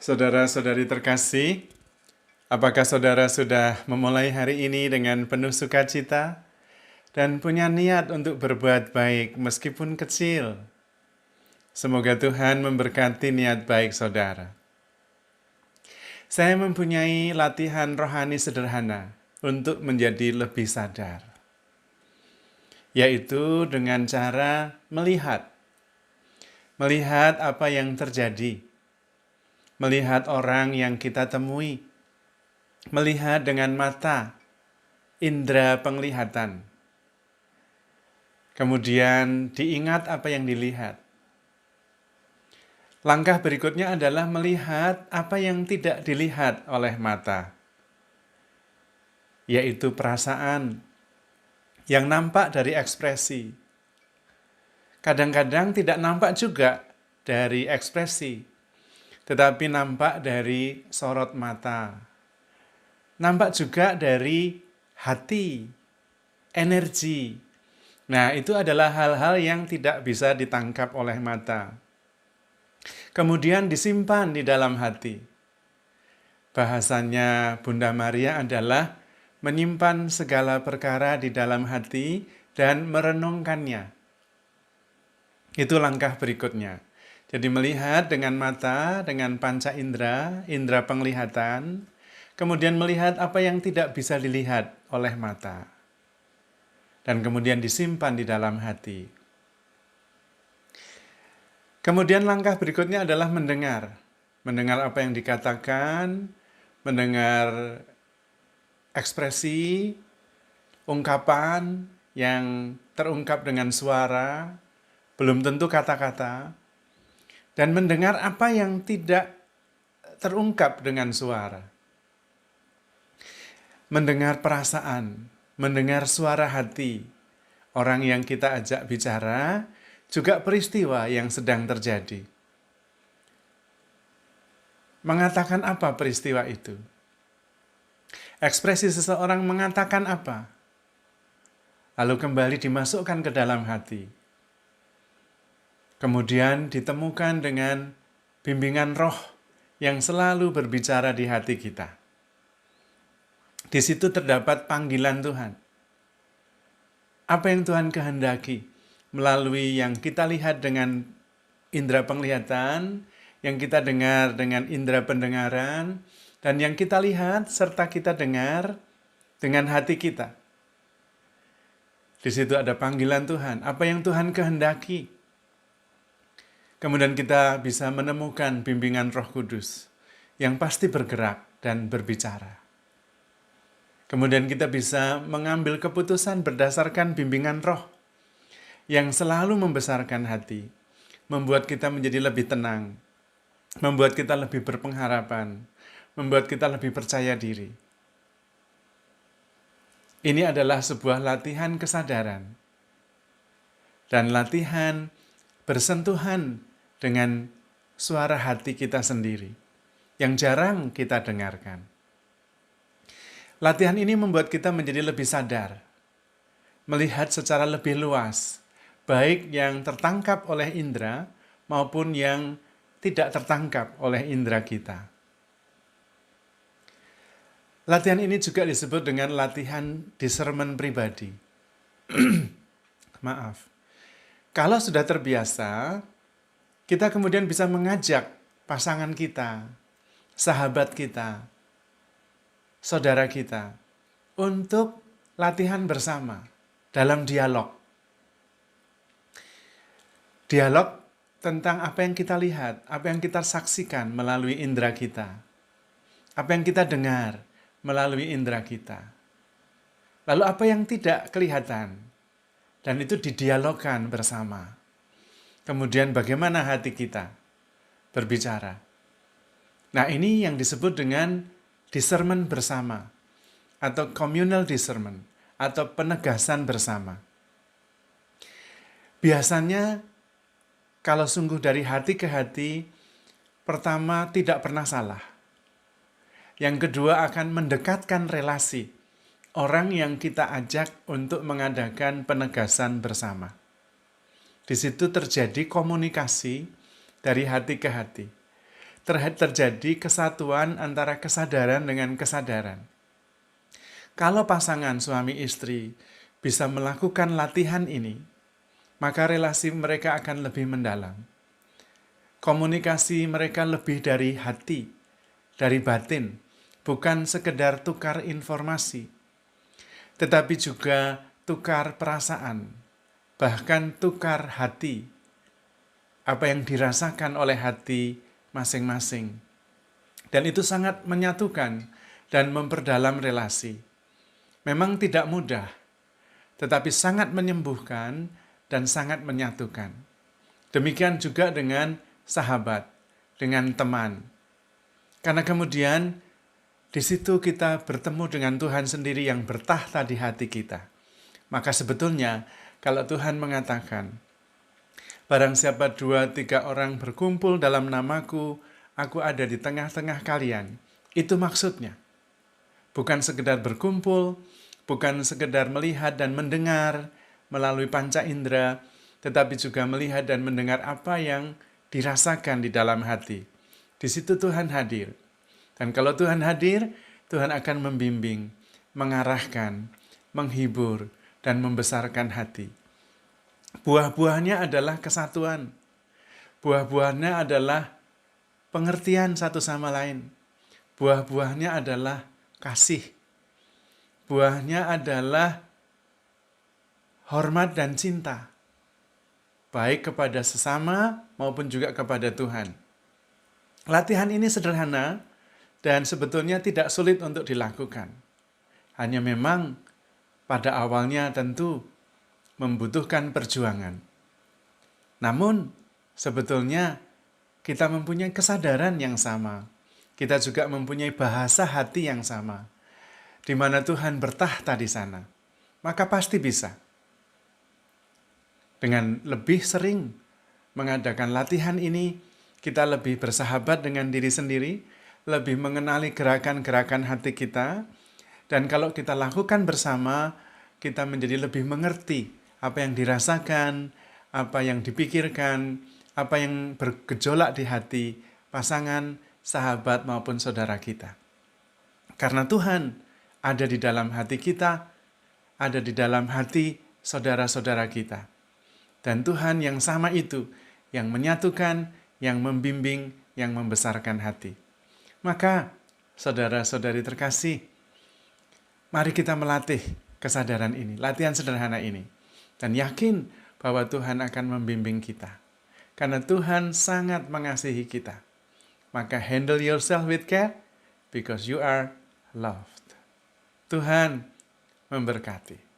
Saudara-saudari terkasih, apakah saudara sudah memulai hari ini dengan penuh sukacita dan punya niat untuk berbuat baik meskipun kecil? Semoga Tuhan memberkati niat baik saudara. Saya mempunyai latihan rohani sederhana untuk menjadi lebih sadar, yaitu dengan cara melihat apa yang terjadi, melihat orang yang kita temui, melihat dengan mata, indera penglihatan. Kemudian diingat apa yang dilihat. Langkah berikutnya adalah melihat apa yang tidak dilihat oleh mata, yaitu perasaan yang nampak dari ekspresi. Kadang-kadang tidak nampak juga dari ekspresi, tetapi nampak dari sorot mata. Nampak juga dari hati, energi. Nah, itu adalah hal-hal yang tidak bisa ditangkap oleh mata. Kemudian disimpan di dalam hati. Bahasanya Bunda Maria adalah menyimpan segala perkara di dalam hati dan merenungkannya. Itu langkah berikutnya. Jadi melihat dengan mata, dengan panca indera, indera penglihatan, kemudian melihat apa yang tidak bisa dilihat oleh mata. Dan kemudian disimpan di dalam hati. Kemudian langkah berikutnya adalah mendengar. Mendengar apa yang dikatakan, mendengar ekspresi, ungkapan yang terungkap dengan suara, belum tentu kata-kata, dan mendengar apa yang tidak terungkap dengan suara. Mendengar perasaan, mendengar suara hati, orang yang kita ajak bicara, juga peristiwa yang sedang terjadi. Mengatakan apa peristiwa itu? Ekspresi seseorang mengatakan apa? Lalu kembali dimasukkan ke dalam hati. Kemudian ditemukan dengan bimbingan roh yang selalu berbicara di hati kita. Di situ terdapat panggilan Tuhan. Apa yang Tuhan kehendaki melalui yang kita lihat dengan indera penglihatan, yang kita dengar dengan indera pendengaran, dan yang kita lihat serta kita dengar dengan hati kita. Di situ ada panggilan Tuhan, apa yang Tuhan kehendaki. Kemudian kita bisa menemukan bimbingan Roh Kudus yang pasti bergerak dan berbicara. Kemudian kita bisa mengambil keputusan berdasarkan bimbingan Roh yang selalu membesarkan hati, membuat kita menjadi lebih tenang, membuat kita lebih berpengharapan, membuat kita lebih percaya diri. Ini adalah sebuah latihan kesadaran dan latihan bersentuhan dengan suara hati kita sendiri yang jarang kita dengarkan. Latihan ini membuat kita menjadi lebih sadar, melihat secara lebih luas, baik yang tertangkap oleh indera maupun yang tidak tertangkap oleh indera kita. Latihan ini juga disebut dengan latihan discernment pribadi. Maaf. Kalau sudah terbiasa, kita kemudian bisa mengajak pasangan kita, sahabat kita, saudara kita, untuk latihan bersama dalam dialog. Dialog tentang apa yang kita lihat, apa yang kita saksikan melalui indera kita, apa yang kita dengar melalui indera kita. Lalu apa yang tidak kelihatan, dan itu didialogkan bersama. Kemudian bagaimana hati kita berbicara. Nah, ini yang disebut dengan discernment bersama, atau communal discernment, atau penegasan bersama. Biasanya, kalau sungguh dari hati ke hati, pertama tidak pernah salah. Yang kedua akan mendekatkan relasi orang yang kita ajak untuk mengadakan penegasan bersama. Di situ terjadi komunikasi dari hati ke hati. terjadi kesatuan antara kesadaran dengan kesadaran. Kalau pasangan suami istri bisa melakukan latihan ini, maka relasi mereka akan lebih mendalam. Komunikasi mereka lebih dari hati, dari batin, bukan sekedar tukar informasi, tetapi juga tukar perasaan, bahkan tukar hati, apa yang dirasakan oleh hati masing-masing. Dan itu sangat menyatukan dan memperdalam relasi. Memang tidak mudah, tetapi sangat menyembuhkan dan sangat menyatukan. Demikian juga dengan sahabat, dengan teman. Karena kemudian di situ kita bertemu dengan Tuhan sendiri yang bertahta di hati kita. Maka sebetulnya kalau Tuhan mengatakan, barang siapa 2-3 orang berkumpul dalam namaku, aku ada di tengah-tengah kalian. Itu maksudnya. Bukan sekedar berkumpul, bukan sekedar melihat dan mendengar melalui panca indera, tetapi juga melihat dan mendengar apa yang dirasakan di dalam hati. Di situ Tuhan hadir. Dan kalau Tuhan hadir, Tuhan akan membimbing, mengarahkan, menghibur, dan membesarkan hati. Buah-buahnya adalah kesatuan. Buah-buahnya adalah pengertian satu sama lain. Buah-buahnya adalah kasih. Buahnya adalah hormat dan cinta, baik kepada sesama maupun juga kepada Tuhan. Latihan ini sederhana dan sebetulnya tidak sulit untuk dilakukan. Hanya memang pada awalnya tentu membutuhkan perjuangan. Namun sebetulnya kita mempunyai kesadaran yang sama. Kita juga mempunyai bahasa hati yang sama, di mana Tuhan bertahta di sana. Maka pasti bisa. Dengan lebih sering mengadakan latihan ini, kita lebih bersahabat dengan diri sendiri, lebih mengenali gerakan-gerakan hati kita, dan kalau kita lakukan bersama, kita menjadi lebih mengerti apa yang dirasakan, apa yang dipikirkan, apa yang bergejolak di hati pasangan, sahabat maupun saudara kita. Karena Tuhan ada di dalam hati kita, ada di dalam hati saudara-saudara kita. Dan Tuhan yang sama itu, yang menyatukan, yang membimbing, yang membesarkan hati. Maka, saudara-saudari terkasih, mari kita melatih kesadaran ini, latihan sederhana ini. Dan yakin bahwa Tuhan akan membimbing kita. Karena Tuhan sangat mengasihi kita. Maka handle yourself with care, because you are loved. Tuhan memberkati.